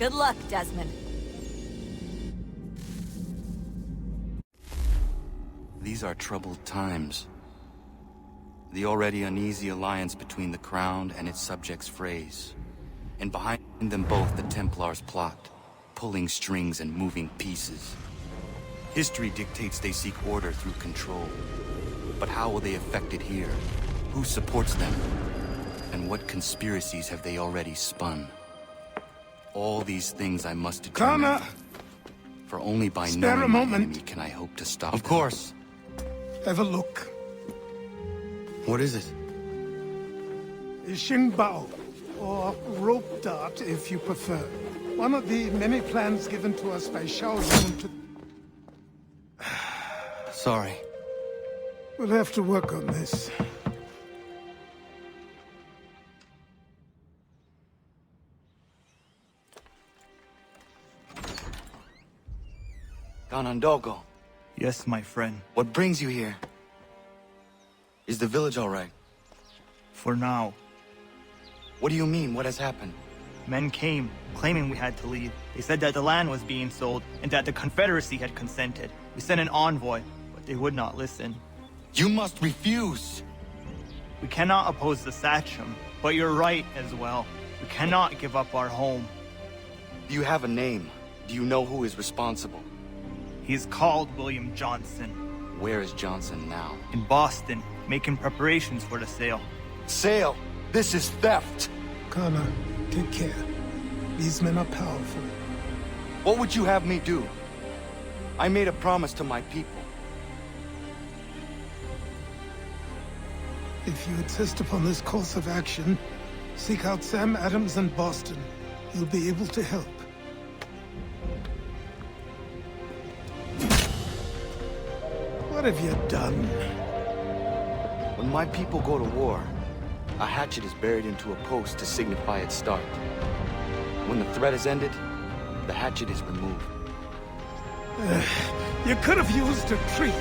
Good luck, Desmond. These are troubled times. The already uneasy alliance between the Crown and its subjects frays. And behind them both the Templars plot, pulling strings and moving pieces. History dictates they seek order through control. But how will they affect it here? Who supports them? And what conspiracies have they already spun? All these things I must determine. Connor! For only by Spare knowing a my moment. enemy can I hope to stop Of them. course. Have a look. What is it? Xingbao, or rope dart if you prefer. One of the many plans given to us by Xiao Zun to... Sorry. We'll have to work on this. Ganondogo, Yes, my friend. what brings you here? Is the village all right? For now. What do you mean? What has happened? Men came, claiming we had to leave. They said that the land was being sold, and that the Confederacy had consented. We sent an envoy, but they would not listen. You must refuse! We cannot oppose the Sachem, but you're right as well. We cannot give up our home. Do you have a name? Do you know who is responsible? He is called William Johnson. Where is Johnson now? In Boston, making preparations for the sale. Sale! This is theft! Connor, take care. These men are powerful. What would you have me do? I made a promise to my people. If you insist upon this course of action, seek out Sam Adams in Boston. He'll be able to help. What have you done? When my people go to war, a hatchet is buried into a post to signify its start. When the threat is ended, the hatchet is removed. You could have used a tree.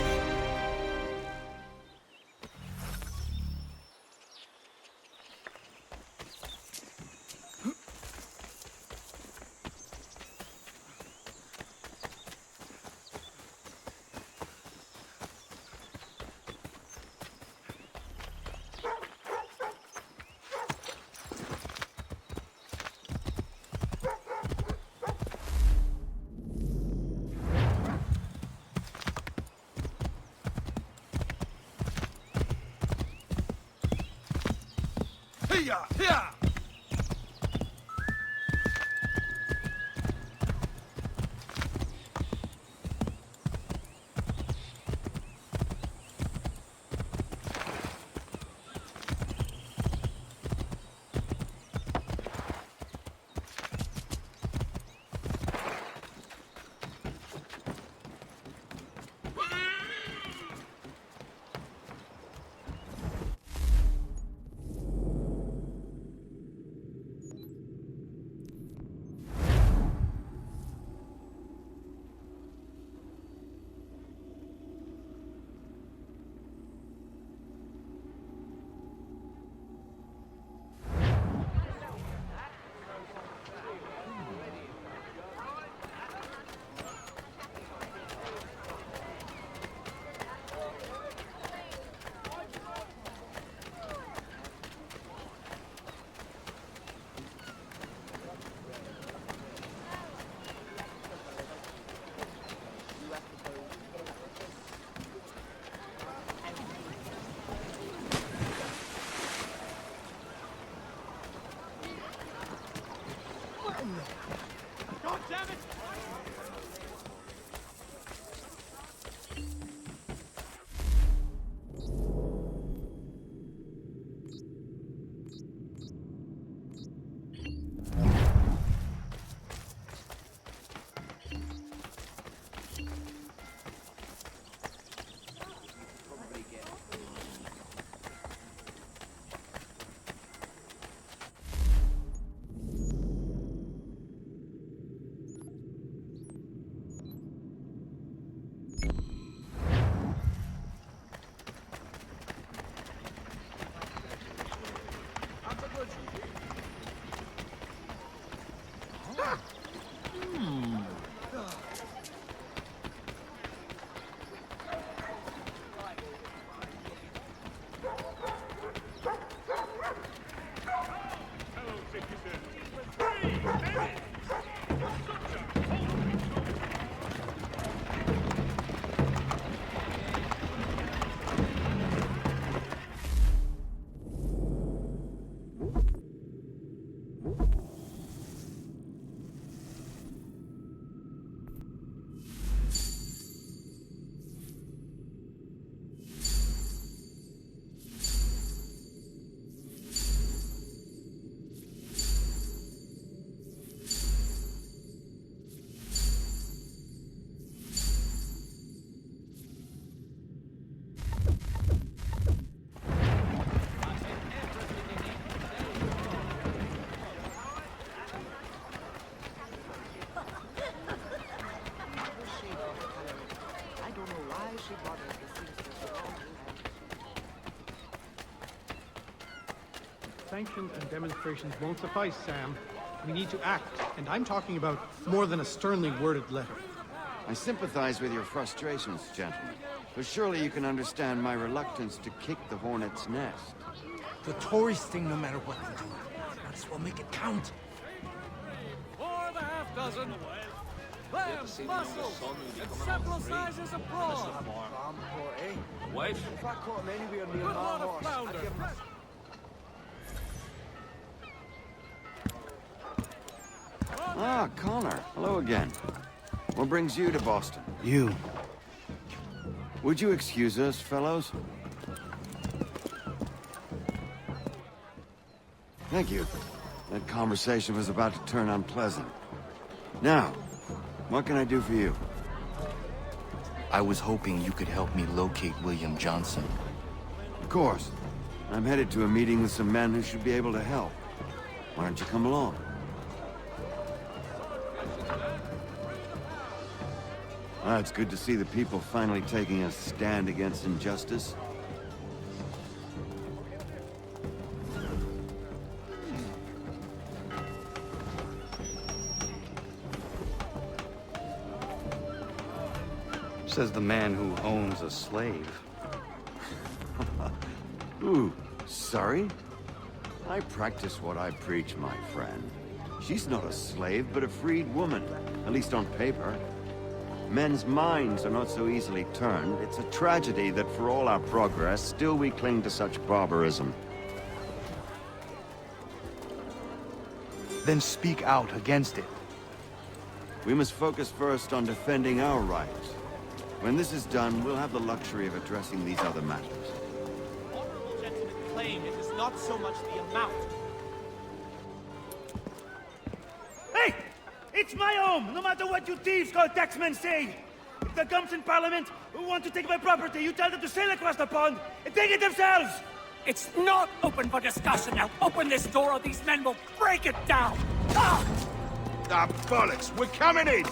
sanctions and demonstrations won't suffice, Sam. We need to act, and I'm talking about more than a sternly worded letter. I sympathize with your frustrations, gentlemen. But surely you can understand my reluctance to kick the hornet's nest. The Tories sting no matter what we do. Might as well make it count. For the half dozen. Clams, mussels, and several sizes of prawn. Wife? If I caught him anywhere near Good my lot of horse, flounder. I'd give him Ah, Connor. Hello again. What brings you to Boston? You. Would you excuse us, fellows? Thank you. That conversation was about to turn unpleasant. Now, what can I do for you? I was hoping you could help me locate William Johnson. Of course. I'm headed to a meeting with some men who should be able to help. Why don't you come along? Ah, it's good to see the people finally taking a stand against injustice. Says the man who owns a slave. Ooh, sorry? I practice what I preach, my friend. She's not a slave, but a freed woman, at least on paper. Men's minds are not so easily turned. It's a tragedy that for all our progress, still we cling to such barbarism. Then speak out against it. We must focus first on defending our rights. When this is done, we'll have the luxury of addressing these other matters. Honorable gentlemen claim it is not so much the amount. Hey! It's my home, no matter what you thieves called taxmen say! If the gums in Parliament who want to take my property, you tell them to sail across the pond and take it themselves! It's not open for discussion now. Open this door or these men will break it down. Ah! Ah, bollocks! We're coming in!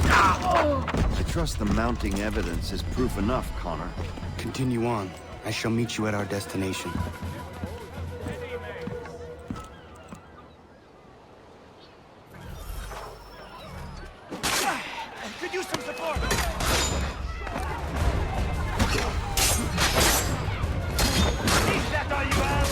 I trust the mounting evidence is proof enough, Connor. Continue on. I shall meet you at our destination. Could use some support! Is that all you have?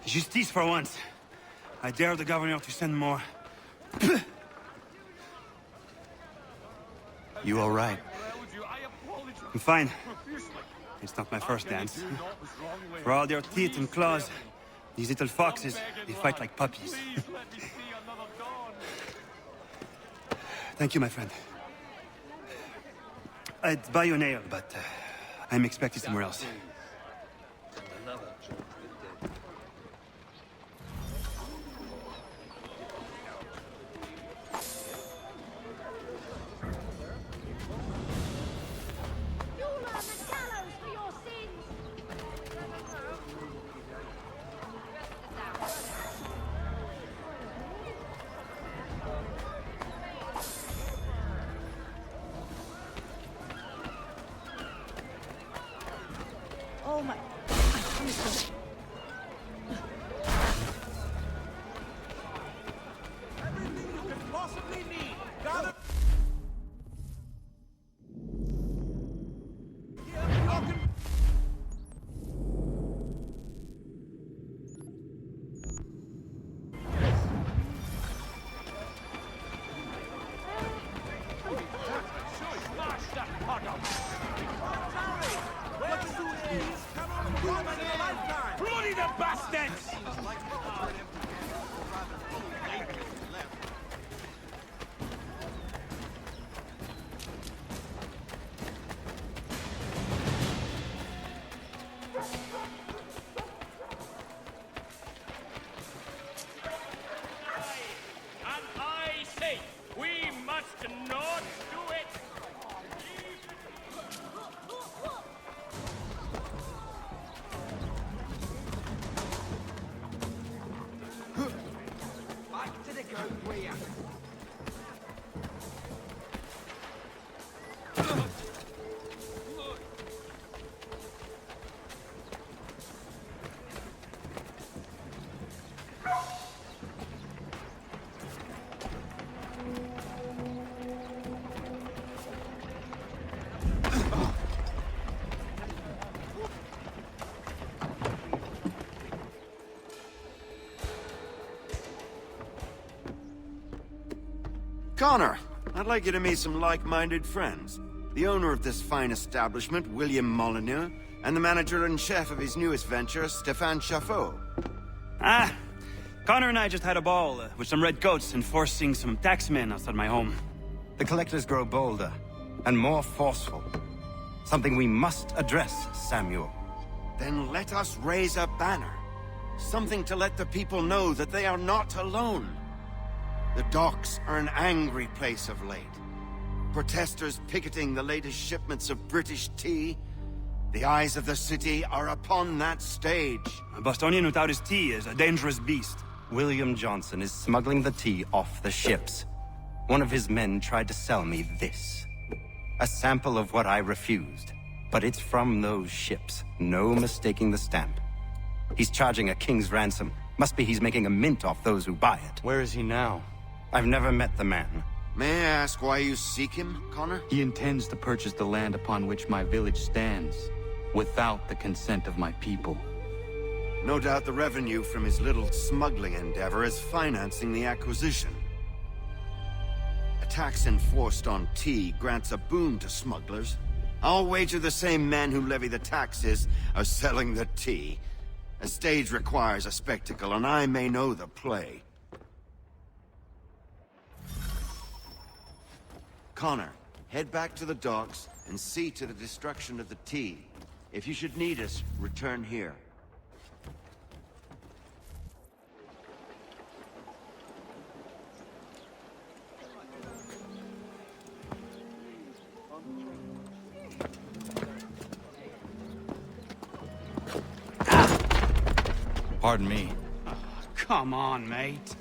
Justice for once. I dare the governor to send more. You all right? I'm fine. It's not my first dance. For all their teeth and claws, these little foxes, they fight like puppies. Thank you, my friend. I'd buy you an ale, but I'm expected somewhere else. Oh my... Everything you can possibly need. Got it? Yeah, talking. Bloody the bastards! Back to the goat weir. Connor, I'd like you to meet some like-minded friends. The owner of this fine establishment, William Molyneux, and the manager and chef of his newest venture, Stéphane Chaffeau. Ah, Connor and I just had a ball with some red coats enforcing some taxmen outside my home. The collectors grow bolder and more forceful. Something we must address, Samuel. Then let us raise a banner. Something to let the people know that they are not alone. The docks are an angry place of late. Protesters picketing the latest shipments of British tea. The eyes of the city are upon that stage. A Bostonian without his tea is a dangerous beast. William Johnson is smuggling the tea off the ships. One of his men tried to sell me this. A sample of what I refused. But it's from those ships. No mistaking the stamp. He's charging a king's ransom. Must be he's making a mint off those who buy it. Where is he now? I've never met the man. May I ask why you seek him, Connor? He intends to purchase the land upon which my village stands, without the consent of my people. No doubt the revenue from his little smuggling endeavor is financing the acquisition. A tax enforced on tea grants a boon to smugglers. I'll wager the same men who levy the taxes are selling the tea. A stage requires a spectacle, and I may know the play. Connor, head back to the docks and see to the destruction of the tea. If you should need us, return here. Pardon me. Come on, mate.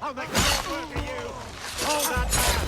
I'll make it work for you! Hold that man!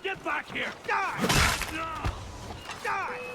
Get back here! Die! Die!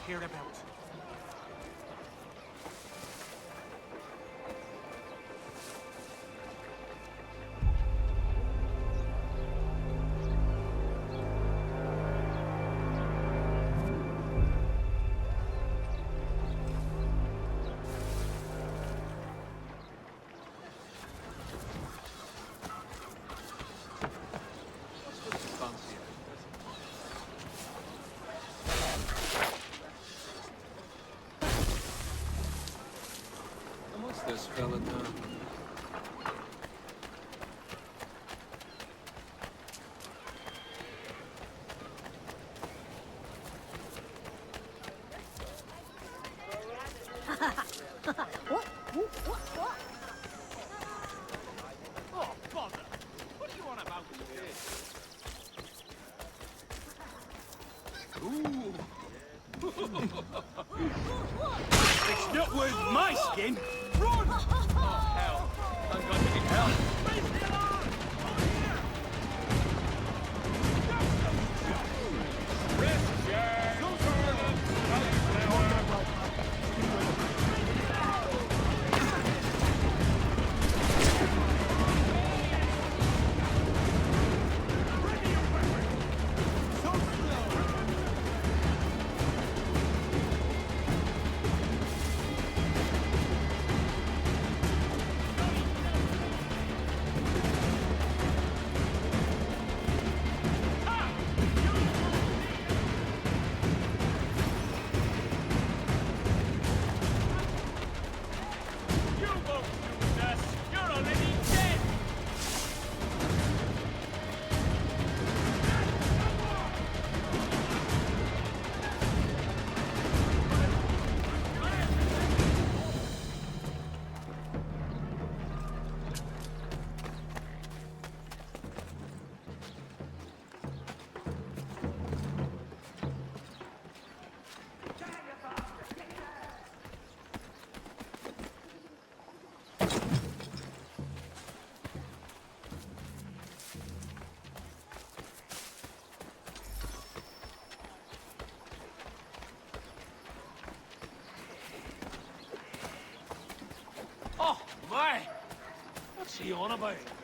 hereabouts. What's this fella done? Oh, bother! What do you want about with this? Ooh! It's not worth my skin! Run! Oh, hell. on about?